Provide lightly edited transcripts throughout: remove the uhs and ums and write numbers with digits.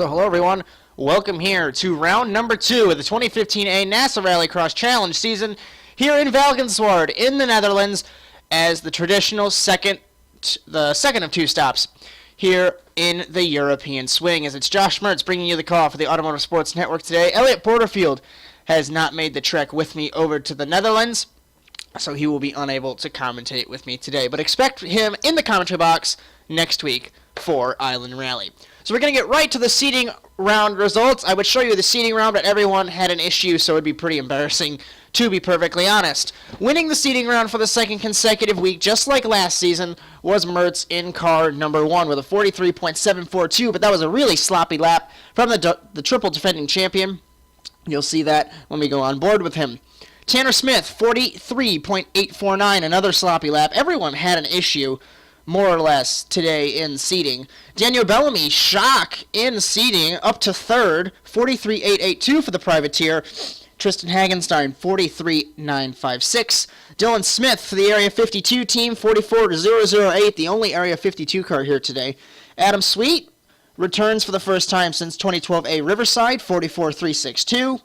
So hello everyone, welcome here to round number 2 of the 2015A NASA RallyCross Challenge season here in Valkenswaard in the Netherlands as the traditional second of two stops here in the European swing. As it's Josh Mertz bringing you the call for the Automotive Sports Network today. Elliot Porterfield has not made the trek with me over to the Netherlands, so he will be unable to commentate with me today, but expect him in the commentary box next week for Island Rally. So we're going to get right to the seeding round results. I would show you the seeding round, but everyone had an issue, so it would be pretty embarrassing, to be perfectly honest. Winning the seeding round for the second consecutive week, just like last season, was Mertz in car number 1 with a 43.742, but that was a really sloppy lap from the triple defending champion. You'll see that when we go on board with him. Tanner Smith, 43.849, another sloppy lap. Everyone had an issue, more or less, today in seeding. Daniel Bellamy, shock in seeding, up to third, 43.882 for the privateer. Tristan Hagenstein, 43.956. Dylan Smith for the Area 52 team, 44.008, the only Area 52 car here today. Adam Sweet returns for the first time since 2012A Riverside, 44.362.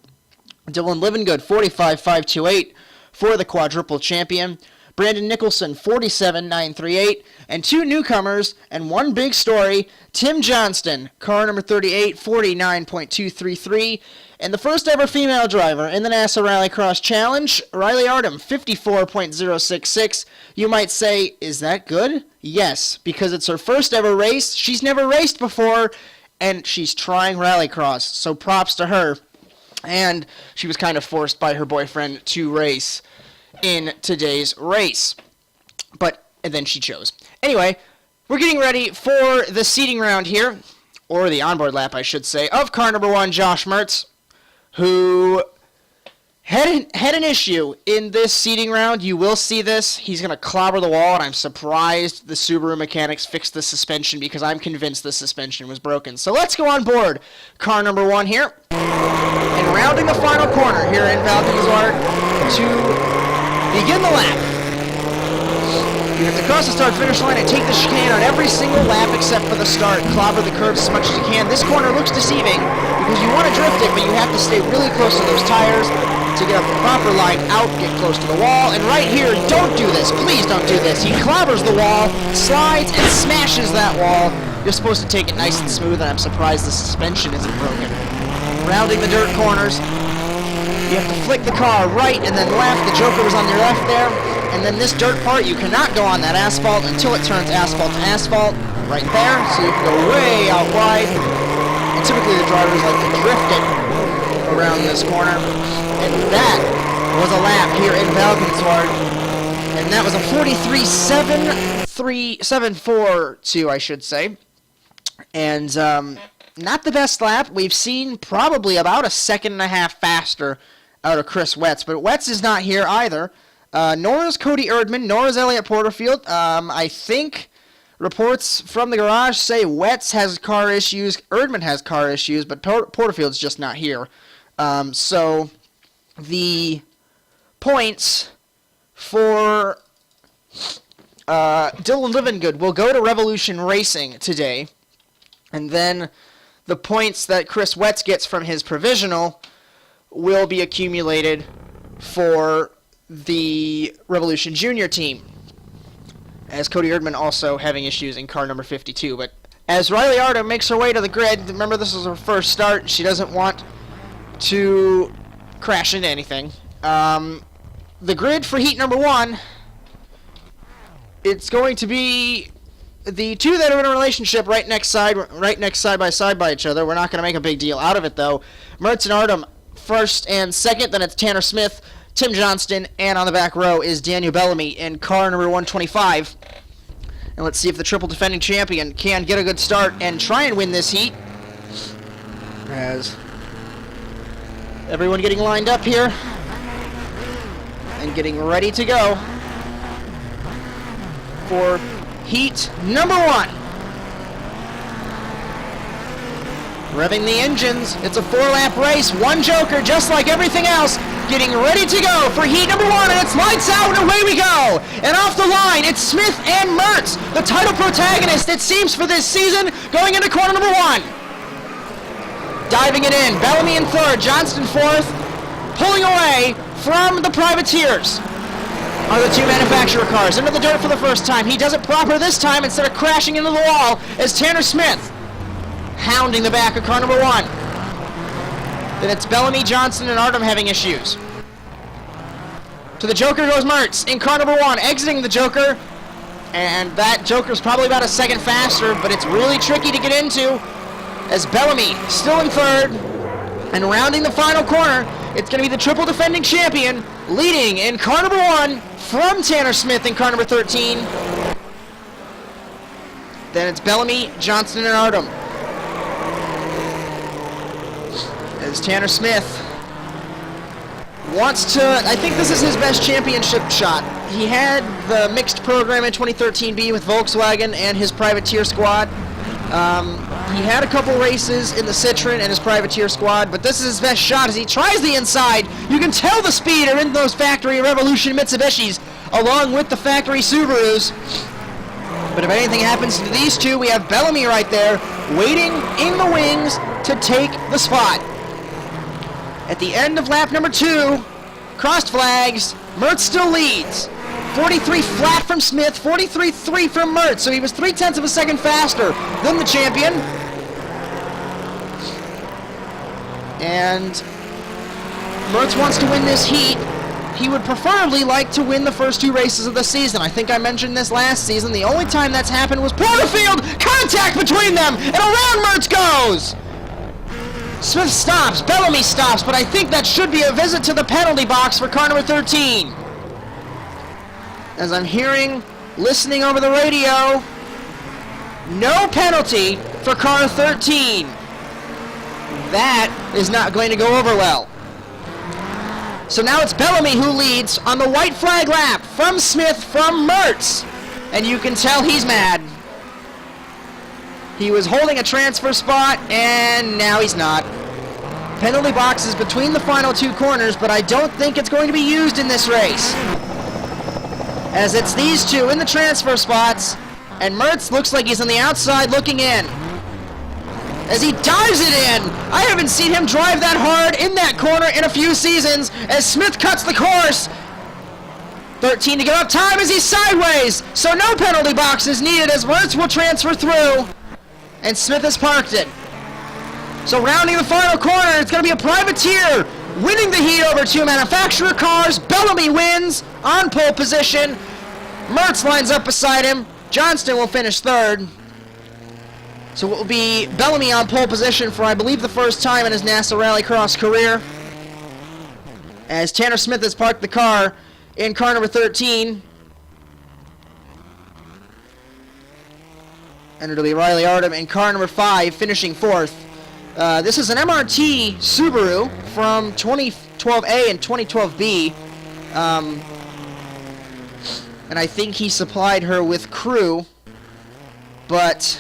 Dylan Livengood, 45.528 for the quadruple champion. Brandon Nicholson, 47.938, and two newcomers and one big story, Tim Johnston, car number 38, 49.233, and the first ever female driver in the NASA RallyCross Challenge, Riley Artem, 54.066. You might say, is that good? Yes, because it's her first ever race. She's never raced before, and she's trying RallyCross, so props to her. And she was kind of forced by her boyfriend to race in today's race, and then she chose. Anyway, we're getting ready for the seeding round here, or the onboard lap, I should say, of car number 1, Josh Mertz, who had an issue in this seeding round. You will see this. He's going to clobber the wall, and I'm surprised the Subaru mechanics fixed the suspension because I'm convinced the suspension was broken. So let's go on board car number 1 here, and rounding the final corner here in Valkenswaard to begin the lap. You have to cross the start-finish line and take the chicane on every single lap except for the start. Clobber the curves as much as you can. This corner looks deceiving because you want to drift it, but you have to stay really close to those tires to get a proper line out, get close to the wall. And right here, don't do this. Please don't do this. He clobbers the wall, slides, and smashes that wall. You're supposed to take it nice and smooth, and I'm surprised the suspension isn't broken. Rounding the dirt corners. You have to flick the car right and then left. The Joker was on your left there. And then this dirt part, you cannot go on that asphalt until it turns asphalt to asphalt right there. So you can go way out wide. And typically the drivers like to drift it around this corner. And that was a lap here in Valkenswaard. And that was a 43.742, I should say. And not the best lap. We've seen probably about a second and a half faster out of Chris Wetz, but Wetz is not here either. Nor is Cody Erdman, nor is Elliot Porterfield. I think reports from the garage say Wetz has car issues, Erdman has car issues, but Porterfield's just not here. So the points for Dylan Livengood will go to Revolution Racing today, and then the points that Chris Wetz gets from his provisional will be accumulated for the Revolution Junior team, as Cody Erdman also having issues in car number 52. But as Riley Artem makes her way to the grid, remember this is her first start, she doesn't want to crash into anything. The grid for heat number 1, it's going to be the two that are in a relationship right next side by side by each other. We're not going to make a big deal out of it, though. Mertz and Artem first and second, then it's Tanner Smith, Tim Johnston, and on the back row is Daniel Bellamy in car number 125. And let's see if the triple defending champion can get a good start and try and win this heat. As everyone getting lined up here and getting ready to go for heat number 1. Revving the engines. It's a 4-lap race. One Joker, just like everything else, getting ready to go for heat number 1, and it's lights out, and away we go. And off the line, it's Smith and Mertz, the title protagonist, it seems, for this season, going into corner number 1. diving it in. Bellamy in third, Johnston fourth, pulling away from the privateers are the two manufacturer cars. Into the dirt for the first time. He does it proper this time instead of crashing into the wall as Tanner Smith hounding the back of car number 1. Then it's Bellamy, Johnston, and Artem having issues. To the Joker goes Mertz in car number 1, exiting the Joker. And that Joker's probably about a second faster, but it's really tricky to get into as Bellamy still in third. And rounding the final corner, it's going to be the triple defending champion leading in car number 1 from Tanner Smith in car number 13. Then it's Bellamy, Johnston, and Artem. As Tanner Smith wants to, I think this is his best championship shot. He had the mixed program in 2013B with Volkswagen and his privateer squad. He had a couple races in the Citroen and his privateer squad, but this is his best shot as he tries the inside. You can tell the speed are in those factory Revolution Mitsubishis along with the factory Subarus. But if anything happens to these two, we have Bellamy right there waiting in the wings to take the spot. At the end of lap number 2, crossed flags, Mertz still leads. 43 flat from Smith, 43.3 from Mertz, so he was 0.3 of a second faster than the champion. And Mertz wants to win this heat. He would preferably like to win the first 2 races of the season. I think I mentioned this last season. The only time that's happened was Porterfield! Contact between them, and around Mertz goes! Smith stops, Bellamy stops, but I think that should be a visit to the penalty box for car number 13. As I'm listening over the radio, no penalty for car 13. That is not going to go over well. So now it's Bellamy who leads on the white flag lap from Smith from Mertz. And you can tell he's mad. He was holding a transfer spot, and now he's not. Penalty box is between the final 2 corners, but I don't think it's going to be used in this race. As it's these two in the transfer spots, and Mertz looks like he's on the outside looking in. As he dives it in. I haven't seen him drive that hard in that corner in a few seasons as Smith cuts the course. 13 to give up time as he's sideways, so no penalty box is needed as Mertz will transfer through. And Smith has parked it. So rounding the final corner, it's going to be a privateer winning the heat over 2 manufacturer cars. Bellamy wins on pole position. Mertz lines up beside him. Johnston will finish third. So it will be Bellamy on pole position for, I believe, the first time in his NASA RallyCross career. As Tanner Smith has parked the car in car number 13. And it'll be Riley Artem in car number 5, finishing 4th. This is an MRT Subaru from 2012A and 2012B. And I think he supplied her with crew. But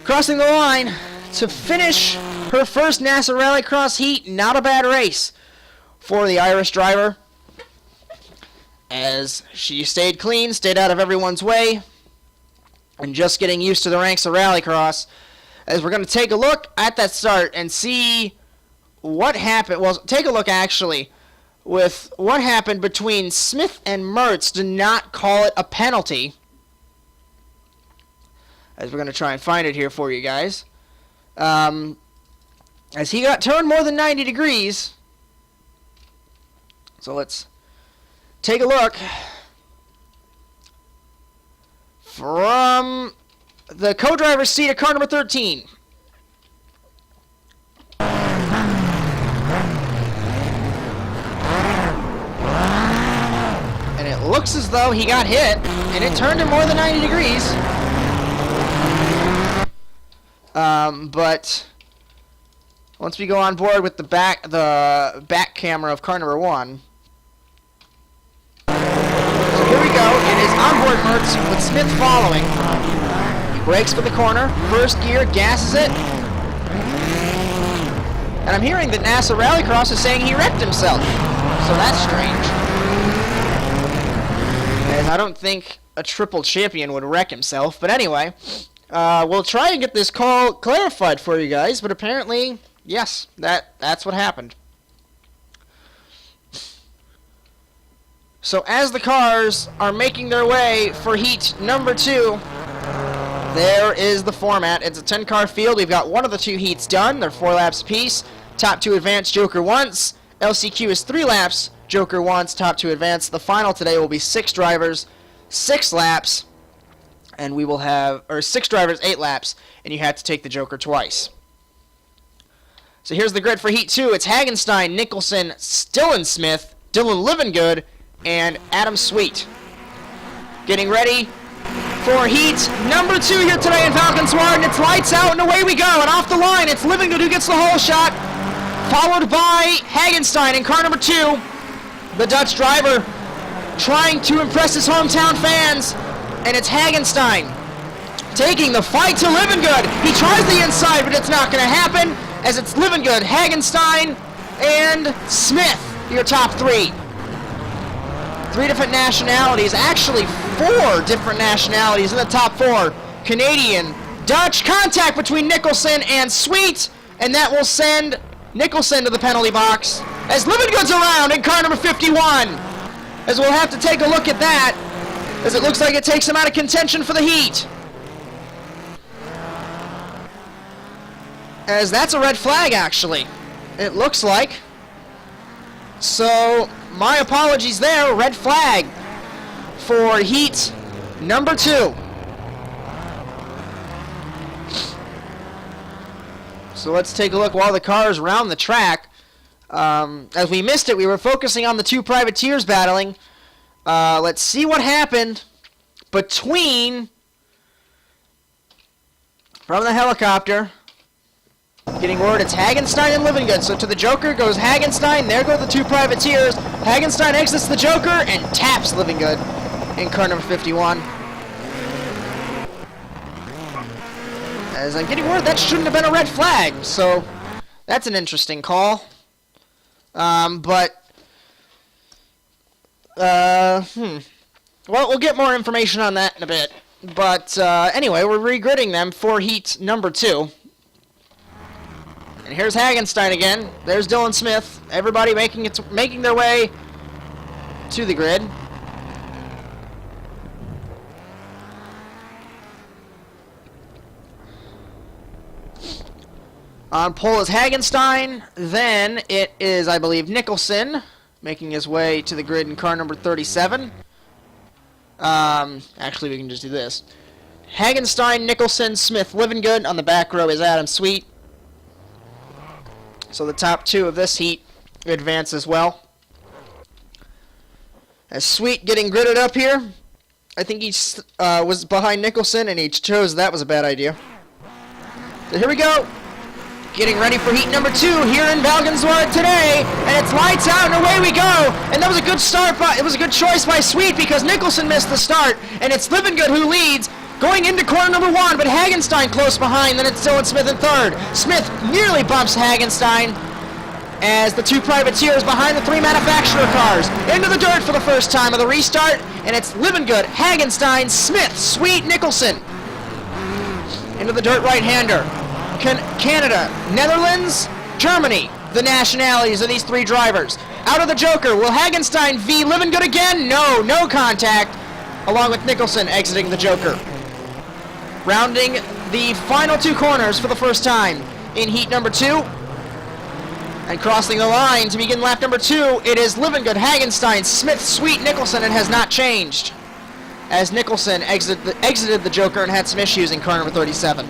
crossing the line to finish her first NASA RallyCross heat, not a bad race for the Irish driver. As she stayed clean, stayed out of everyone's way, and just getting used to the ranks of RallyCross. As we're going to take a look at that start and see what happened. Well, take a look actually with what happened between Smith and Mertz to not call it a penalty. As we're going to try and find it here for you guys. As he got turned more than 90 degrees. So let's take a look. From the co-driver's seat of car number 13. And it looks as though he got hit, and it turned him more than 90 degrees. But once we go on board with the back camera of car number 1. So here we go. It is onboard Mertz with Smith following. He brakes for the corner, first gear, gasses it. And I'm hearing that NASA RallyCross is saying he wrecked himself. So that's strange. And I don't think a triple champion would wreck himself. But anyway, We'll try and get this call clarified for you guys, but apparently, yes, that's what happened. So as the cars are making their way for heat number 2, there is the format. It's a 10-car field. We've got one of the 2 heats done. They're 4 laps apiece. Top 2 advance, Joker once. LCQ is 3 laps, Joker once, top 2 advance. The final today will be 6 drivers, 6 laps, and we will have, or 6 drivers, 8 laps, and you have to take the Joker twice. So here's the grid for heat 2. It's Hagenstein, Nicholson, Dylan Smith, Dylan Livingood, and Adam Sweet. Getting ready for heat number 2 here today in Valkenswaard, and it's lights out and away we go. And off the line, it's Livingood who gets the whole shot, followed by Hagenstein in car number 2. The Dutch driver trying to impress his hometown fans, and it's Hagenstein taking the fight to Livingood. He tries the inside, but it's not going to happen, as it's Livingood, Hagenstein, and Smith, your top 3. 3 different nationalities, actually 4 different nationalities in the top 4. Canadian, Dutch, contact between Nicholson and Sweet, and that will send Nicholson to the penalty box as Livingood's around in car number 51. As we'll have to take a look at that, as it looks like it takes him out of contention for the heat. As that's a red flag, actually. It looks like. So, my apologies there, red flag for heat number 2. So let's take a look while the cars round the track. As we missed it, we were focusing on the 2 privateers battling. Let's see what happened between, from the helicopter, getting word it's Hagenstein and Livingood. So to the Joker goes Hagenstein. There go the 2 privateers. Hagenstein exits the Joker and taps Livingood in car number 51. As I'm getting word that shouldn't have been a red flag. So that's an interesting call. Well, we'll get more information on that in a bit. But anyway, we're regridding them for heat number 2. And here's Hagenstein again. There's Dylan Smith. Everybody making their way to the grid. On pole is Hagenstein. Then it is, I believe, Nicholson making his way to the grid in car number 37. Actually, we can just do this. Hagenstein, Nicholson, Smith, Livingood. On the back row is Adam Sweet. So the top 2 of this heat advance as well. As Sweet getting gridded up here. I think he was behind Nicholson, and he chose that was a bad idea. So here we go. Getting ready for heat number 2 here in Valkenswaard today, and it's lights out and away we go. And that was a good start, it was a good choice by Sweet because Nicholson missed the start, and it's Livingood who leads going into corner number 1, but Hagenstein close behind. Then it's Dylan Smith in 3rd. Smith nearly bumps Hagenstein as the 2 privateers behind the 3 manufacturer cars into the dirt for the first time of the restart, and it's Livingood, Hagenstein, Smith, Sweet, Nicholson into the dirt right-hander. Canada, Netherlands, Germany, the nationalities of these 3 drivers. Out of the Joker, will Hagenstein v. Livingood again? No contact, along with Nicholson exiting the Joker. Rounding the final 2 corners for the first time in heat number 2. And crossing the line to begin lap number 2, it is Livingood, Hagenstein, Smith, Sweet, Nicholson, and has not changed, as Nicholson exited the Joker and had some issues in car number 37.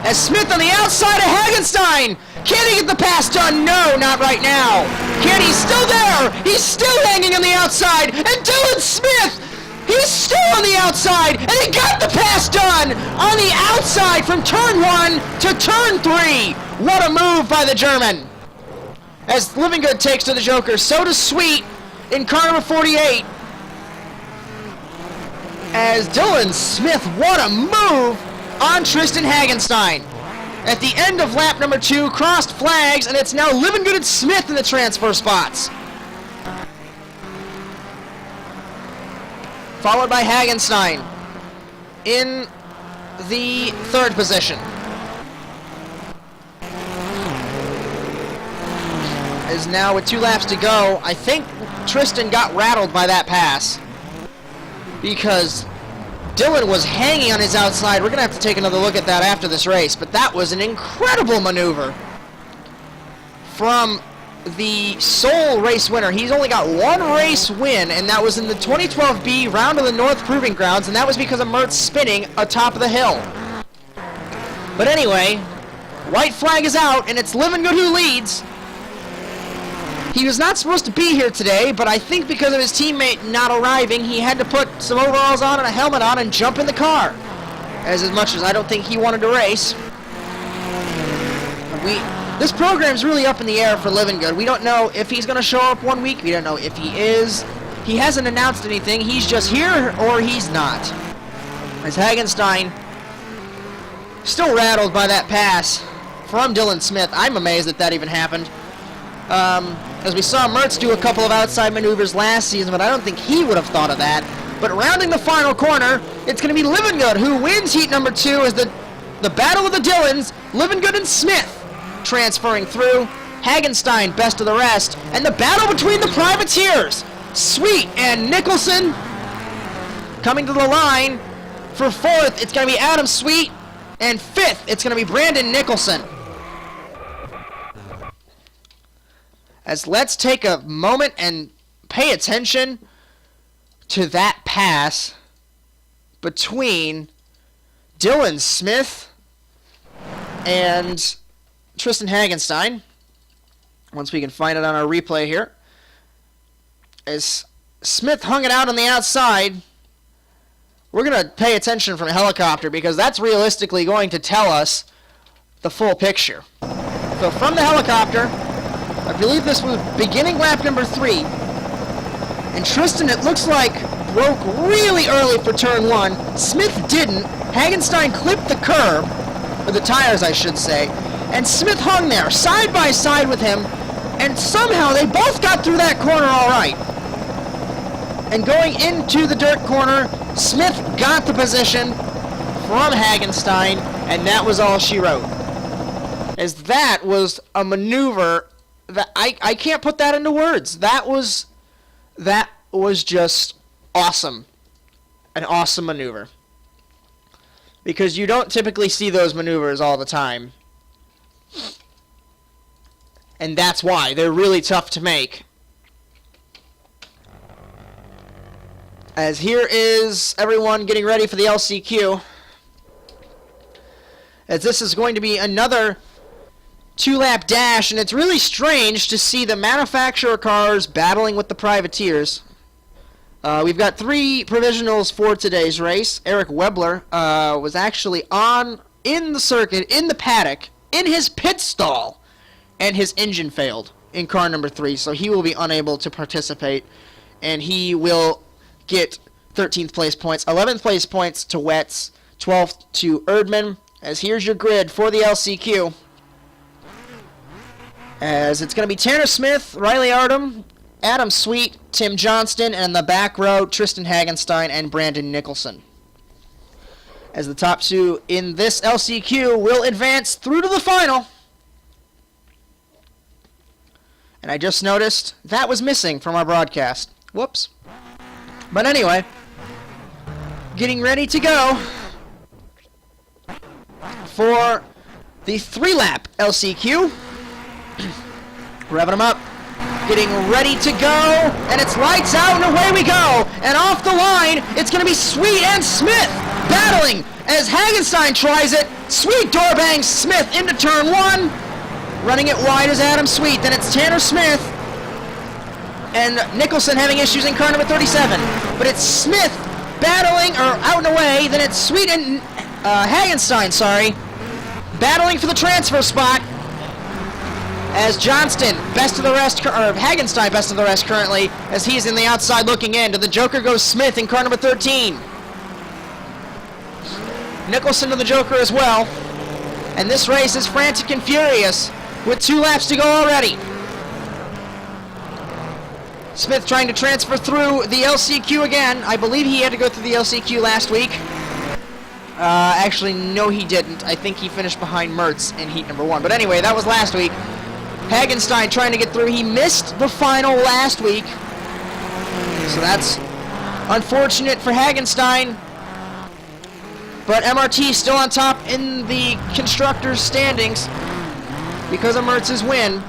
As Smith on the outside of Hagenstein. Can he get the pass done? No, not right now. Can he? Still there. He's still hanging on the outside. And Dylan Smith, he's still on the outside. And he got the pass done on the outside from turn 1 to turn 3. What a move by the German. As Livingood takes to the Joker, so does Sweet in car number 48. As Dylan Smith, what a move on Tristan Hagenstein. At the end of lap number 2, crossed flags, and it's now Livingood and Smith in the transfer spots. Followed by Hagenstein in the third position. As now with 2 laps to go, I think Tristan got rattled by that pass because Dylan was hanging on his outside. We're going to have to take another look at that after this race, but that was an incredible maneuver from the sole race winner. He's only got 1 race win, and that was in the 2012B Round of the North Proving Grounds, and that was because of Mertz spinning atop of the hill. But anyway, white flag is out, and it's Living Good who leads. He was not supposed to be here today, but I think because of his teammate not arriving, he had to put some overalls on and a helmet on and jump in the car. As much as I don't think he wanted to race. This program's really up in the air for Living Good. We don't know if he's going to show up one week. We don't know if he is. He hasn't announced anything. He's just here or he's not. As Hagenstein still rattled by that pass from Dylan Smith. I'm amazed that that even happened. As we saw Mertz do a couple of outside maneuvers last season, but I don't think he would have thought of that. But rounding the final corner, it's going to be Living Good who wins heat number 2 as the battle of the Dylans, Living Good and Smith transferring through. Hagenstein best of the rest, and the battle between the privateers, Sweet and Nicholson, coming to the line. For 4th, it's going to be Adam Sweet, and 5th, it's going to be Brandon Nicholson. As let's take a moment and pay attention to that pass between Dylan Smith and Tristan Hagenstein. Once we can find it on our replay here. As Smith hung it out on the outside, we're going to pay attention from a helicopter because that's realistically going to tell us the full picture. So from the helicopter, I believe this was beginning lap number 3. And Tristan, it looks like, broke really early for turn 1. Smith didn't. Hagenstein clipped the curb, or the tires I should say, and Smith hung there, side by side with him, and somehow they both got through that corner all right. And going into the dirt corner, Smith got the position from Hagenstein, and that was all she wrote. As that was a maneuver that I can't put that into words. That was just awesome. An awesome maneuver. Because you don't typically see those maneuvers all the time. And that's why. They're really tough to make. As here is everyone getting ready for the LCQ. As this is going to be another 2-lap dash, and it's really strange to see the manufacturer cars battling with the privateers. We've got 3 provisionals for today's race. Eric Webler was actually in the circuit, in the paddock, in his pit stall, and his engine failed in car number 3, so he will be unable to participate, and he will get 13th place points, 11th place points to Wetz, 12th to Erdman. As here's your grid for the LCQ. As it's going to be Tanner Smith, Riley Artem, Adam Sweet, Tim Johnston, and in the back row, Tristan Hagenstein and Brandon Nicholson. As the top 2 in this LCQ will advance through to the final. And I just noticed that was missing from our broadcast. Whoops. But anyway, getting ready to go for the 3-lap LCQ. Revving them up, getting ready to go, and it's lights out and away we go. And off the line, it's going to be Sweet and Smith battling as Hagenstein tries it. Sweet doorbangs Smith into turn 1. Running it wide is Adam Sweet. Then it's Tanner Smith and Nicholson having issues in car number 37. But it's Smith battling, or out and away. Then it's Sweet and Hagenstein, battling for the transfer spot. As Johnston, best of the rest, or Hagenstein, best of the rest currently, as he's in the outside looking in. To the Joker goes Smith in car number 13. Nicholson to the Joker as well. And this race is frantic and furious with 2 laps to go already. Smith trying to transfer through the LCQ again. I believe he had to go through the LCQ last week. Actually, no, he didn't. I think he finished behind Mertz in heat number 1. But anyway, that was last week. Hagenstein trying to get through. He missed the final last week. So that's unfortunate for Hagenstein. But MRT still on top in the constructors' standings because of Mertz's win.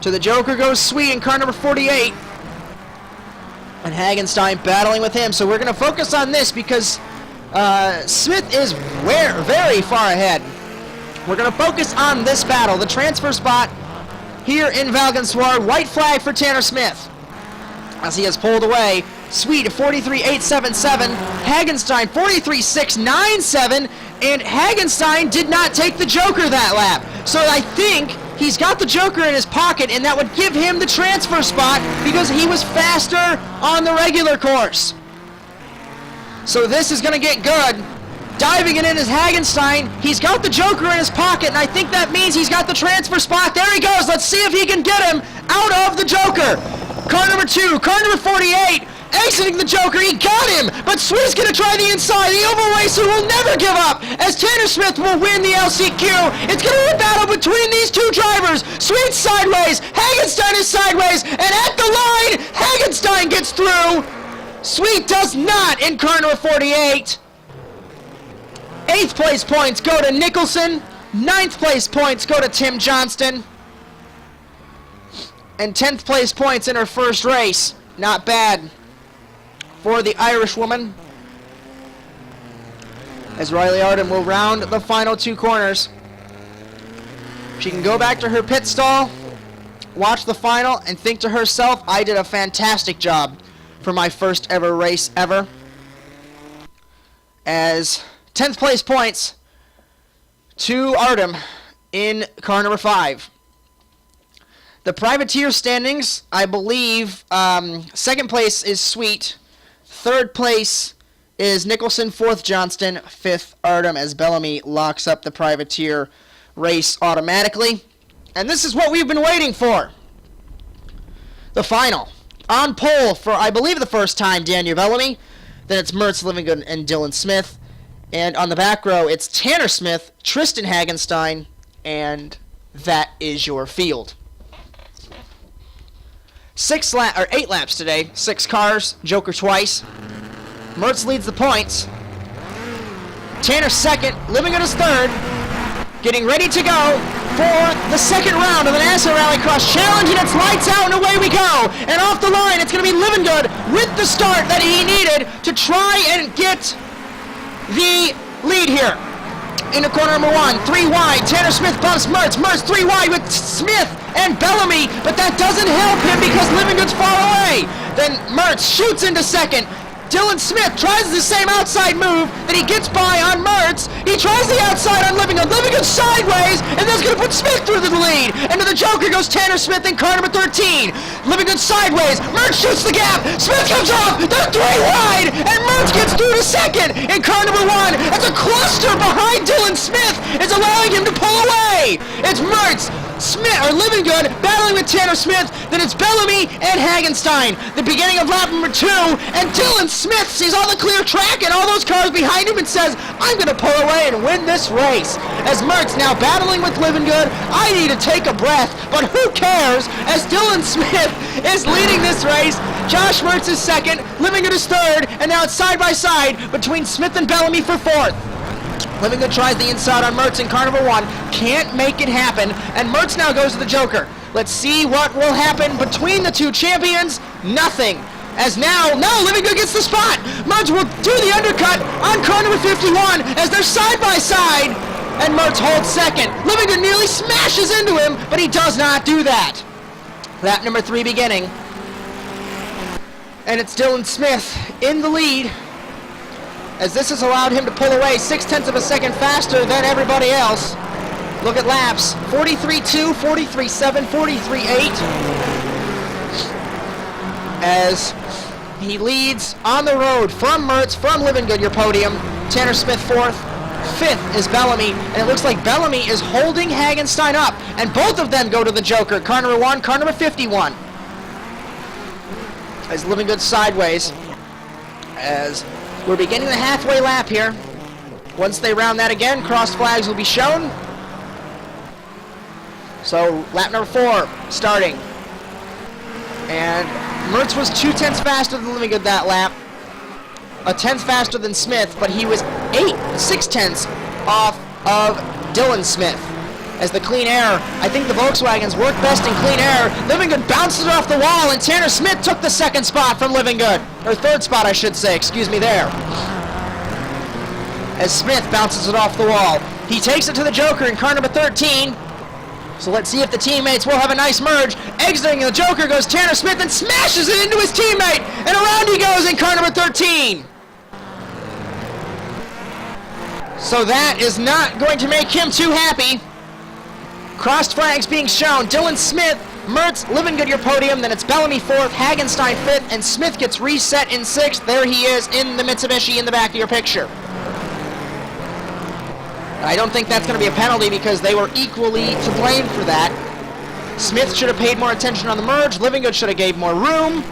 To the Joker goes Sweet in car number 48. And Hagenstein battling with him. So we're going to focus on this because Smith is very far ahead. We're going to focus on this battle, the transfer spot here in Valkenswaard. White flag for Tanner Smith as he has pulled away. Sweet 43.877, Hagenstein 43.697, and Hagenstein did not take the Joker that lap. So I think he's got the Joker in his pocket, and that would give him the transfer spot because he was faster on the regular course. So this is going to get good. Diving it in is Hagenstein. He's got the Joker in his pocket, and I think that means he's got the transfer spot. There he goes. Let's see if he can get him out of the Joker. Car number 2, car number 48, exiting the Joker. He got him, but Sweet's going to try the inside. The Oval Racer will never give up as Tanner Smith will win the LCQ. It's going to be a battle between these two drivers. Sweet's sideways, Hagenstein is sideways, and at the line, Hagenstein gets through. Sweet does not in car number 48. 8th place points go to Nicholson. 9th place points go to Tim Johnston. And 10th place points in her first race. Not bad for the Irish woman. As Riley Arden will round the final 2 corners. She can go back to her pit stall, watch the final, and think to herself, I did a fantastic job for my first ever race ever. As 10th place points to Artem in car number 5. The privateer standings, I believe, 2nd place is Sweet, 3rd place is Nicholson, 4th Johnston, 5th Artem, as Bellamy locks up the privateer race automatically. And this is what we've been waiting for. The final. On pole for, I believe, the first time, Daniel Bellamy. Then it's Mertz, Livingood, and Dylan Smith. And on the back row, it's Tanner Smith, Tristan Hagenstein, and that is your field. 8 laps today, 6 cars, Joker twice. Mertz leads the points. Tanner 2nd, Livingood is 3rd. Getting ready to go for the 2nd round of the NASA RallyCross Challenge, and it's lights out and away we go. And off the line, it's going to be Livingood with the start that he needed to try and get the lead here. Into corner number 1, 3 wide, Tanner Smith bumps Mertz, 3 wide with Smith and Bellamy, but that doesn't help him because Livingood's far away. Then Mertz shoots into 2nd. Dylan Smith tries the same outside move that he gets by on Mertz. He tries the outside on Livingood. Livingood sideways, and that's going to put Smith through the lead. And to the Joker goes Tanner Smith in car number 13. Livingood sideways. Mertz shoots the gap. Smith comes off. They're 3 wide, and Mertz gets through to 2nd in car number 1. That's a cluster behind Dylan Smith. It's allowing him to pull away. It's Mertz, Smith, or Livingood battling with Tanner Smith. Then it's Bellamy and Hagenstein. The beginning of lap number 2, and Dylan Smith sees all the clear track and all those cars behind him and says, I'm going to pull away and win this race. As Mertz now battling with Livingood, I need to take a breath, but who cares as Dylan Smith is leading this race. Josh Mertz is 2nd, Livingood is 3rd, and now it's side by side between Smith and Bellamy for 4th. Livingood tries the inside on Mertz in car number 1, can't make it happen, and Mertz now goes to the Joker. Let's see what will happen between the 2 champions. Nothing. As now Livingood gets the spot. Mertz will do the undercut on car number 51 as they're side by side, and Mertz holds 2nd. Livingood nearly smashes into him, but he does not do that. Lap number 3 beginning, and it's Dylan Smith in the lead, as this has allowed him to pull away 0.6 of a second faster than everybody else. Look at laps, 43.2, 43.7, 43.8. As he leads on the road from Mertz, from Livingood, your podium. Tanner Smith 4th. 5th is Bellamy, and it looks like Bellamy is holding Hagenstein up, and both of them go to the Joker. Car number 1, car number 51. As Livingood sideways, as we're beginning the halfway lap here. Once they round that again, crossed flags will be shown. So lap number 4 starting. And Mertz was 0.2 faster than Livingood that lap. 0.1 faster than Smith, but he was 6 off of Dylan Smith. As the clean air, I think the Volkswagens work best in clean air. Livingood bounces it off the wall, and Tanner Smith took the 2nd spot from Livingood. Or 3rd spot, I should say, excuse me there. As Smith bounces it off the wall. He takes it to the Joker in car number 13. So let's see if the teammates will have a nice merge. Exiting the Joker goes Tanner Smith and smashes it into his teammate. And around he goes in car number 13. So that is not going to make him too happy. Crossed flags being shown. Dylan Smith, Mertz, Livingood your podium. Then it's Bellamy 4th, Hagenstein 5th, and Smith gets reset in 6th. There he is in the Mitsubishi in the back of your picture. I don't think that's going to be a penalty because they were equally to blame for that. Smith should have paid more attention on the merge. Livingood should have gave more room,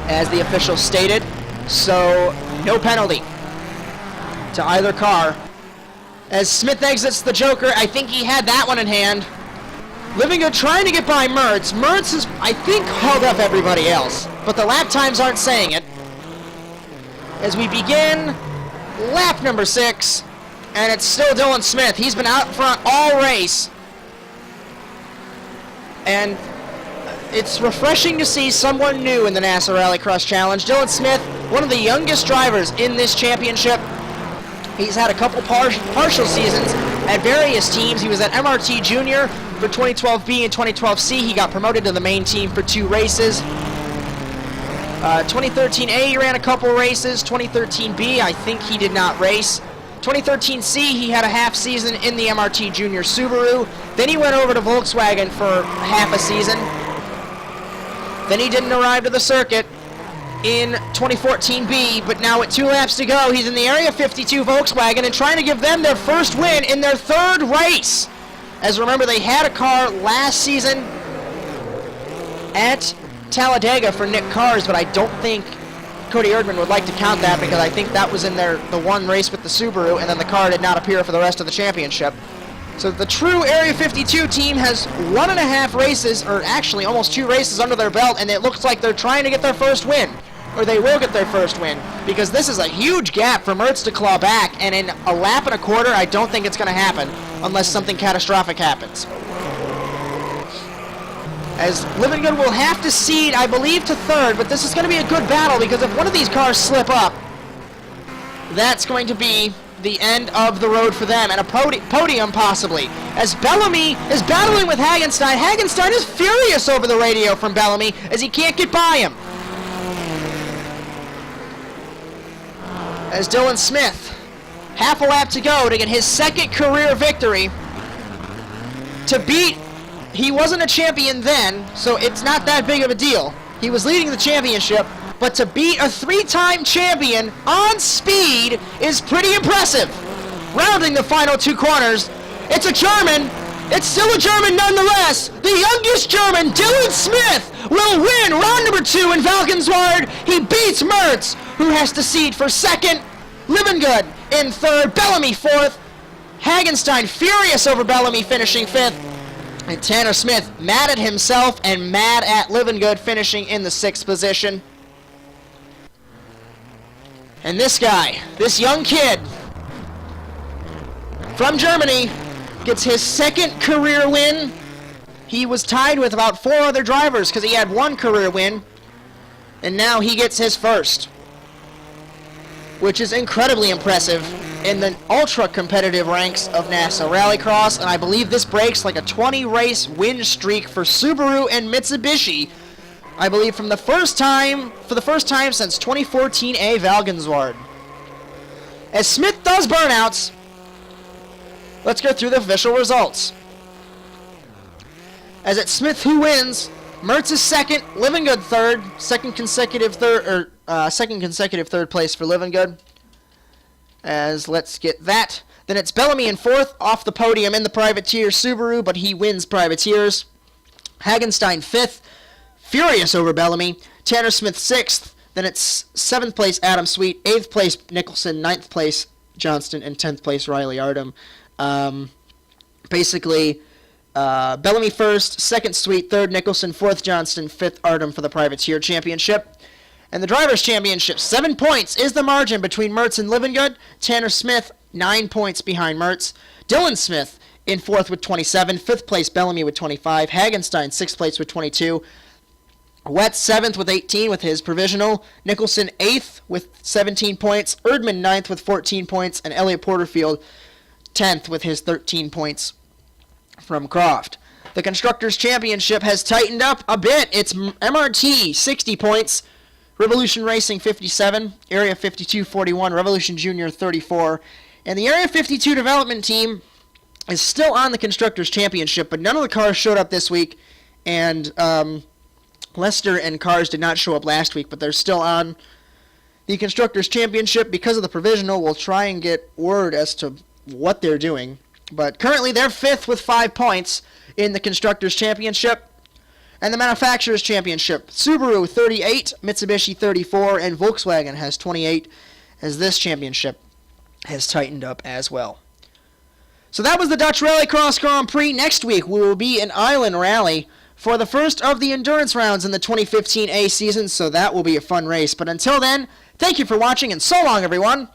as the official stated. So no penalty to either car. As Smith exits the Joker, I think he had that one in hand. Livingood trying to get by Mertz. Mertz has, I think, held up everybody else, but the lap times aren't saying it. As we begin lap number 6, and it's still Dylan Smith. He's been out front all race. And it's refreshing to see someone new in the NASA RallyCross Challenge. Dylan Smith, one of the youngest drivers in this championship. He's had a couple partial seasons at various teams. He was at MRT Junior for 2012B and 2012C. He got promoted to the main team for 2 races. 2013A, he ran a couple races. 2013B, I think he did not race. 2013C, he had a half season in the MRT Junior Subaru. Then he went over to Volkswagen for half a season. Then he didn't arrive to the circuit in 2014B, but now with 2 laps to go, he's in the Area 52 Volkswagen and trying to give them their first win in their 3rd race. As remember, they had a car last season at Talladega for Nick Cars, but I don't think Cody Erdman would like to count that because I think that was in the one race with the Subaru, and then the car did not appear for the rest of the championship. So the true Area 52 team has 1.5 races, or actually almost 2 races under their belt, and it looks like they're trying to get their first win. Or they will get their first win, because this is a huge gap for Mertz to claw back, and in a lap and a quarter, I don't think it's going to happen unless something catastrophic happens. As Livingood will have to cede, I believe, to 3rd, but this is going to be a good battle, because if one of these cars slip up, that's going to be the end of the road for them, and a podium possibly. As Bellamy is battling with Hagenstein. Hagenstein is furious over the radio from Bellamy as he can't get by him. As Dylan Smith, half a lap to go to get his 2nd career victory. To beat, he wasn't a champion then, so it's not that big of a deal. He was leading the championship, but to beat a 3-time champion on speed is pretty impressive. Rounding the final 2 corners, it's a German. It's still a German nonetheless. The youngest German, Dylan Smith, will win round number 2 in Valkenswaard. He beats Mertz, who has to cede for 2nd. Livingood in 3rd. Bellamy 4th. Hagenstein furious over Bellamy finishing 5th. And Tanner Smith mad at himself and mad at Livingood finishing in the 6th position. And this guy, this young kid from Germany, gets his 2nd career win. He was tied with about 4 other drivers because he had 1 career win. And now he gets his 1st, which is incredibly impressive in the ultra-competitive ranks of NASA RallyCross. And I believe this breaks like a 20-race win streak for Subaru and Mitsubishi. I believe for the first time since 2014A Valkenswaard. As Smith does burnouts, let's go through the official results. As it's Smith who wins, Mertz is 2nd, Livingood 3rd, second consecutive third place for Livingood. As let's get that. Then it's Bellamy in 4th, off the podium in the privateer Subaru, but he wins privateers. Hagenstein 5th, furious over Bellamy. Tanner Smith 6th. Then it's 7th place Adam Sweet, 8th place Nicholson, 9th place Johnston, and 10th place Riley Ardham. Bellamy first, second Sweet, third Nicholson, fourth Johnston, fifth Ardham for the Privateer Championship. And the Drivers' Championship, 7 points is the margin between Mertz and Livingood. Tanner Smith, 9 points behind Mertz. Dylan Smith in fourth with 27. Fifth place Bellamy with 25. Hagenstein, sixth place with 22. Wett, seventh with 18 with his provisional. Nicholson, eighth with 17 points. Erdman, ninth with 14 points. And Elliot Porterfield, 10th with his 13 points from Croft. The Constructors' Championship has tightened up a bit. It's MRT, 60 points. Revolution Racing, 57. Area 52, 41. Revolution Junior, 34. And the Area 52 development team is still on the Constructors' Championship, but none of the cars showed up this week. And Lester and Cars did not show up last week, but they're still on the Constructors' Championship because of the provisional. We'll try and get word as to what they're doing. But currently they're fifth with 5 points in the Constructors' Championship. And the Manufacturers' Championship, Subaru 38, Mitsubishi 34, and Volkswagen has 28, as this championship has tightened up as well. So that was the Dutch RallyCross Grand Prix. Next week we will be in Island Rally for the first of the endurance rounds in the 2015 A season, so that will be a fun race. But until then, thank you for watching, and so long, everyone!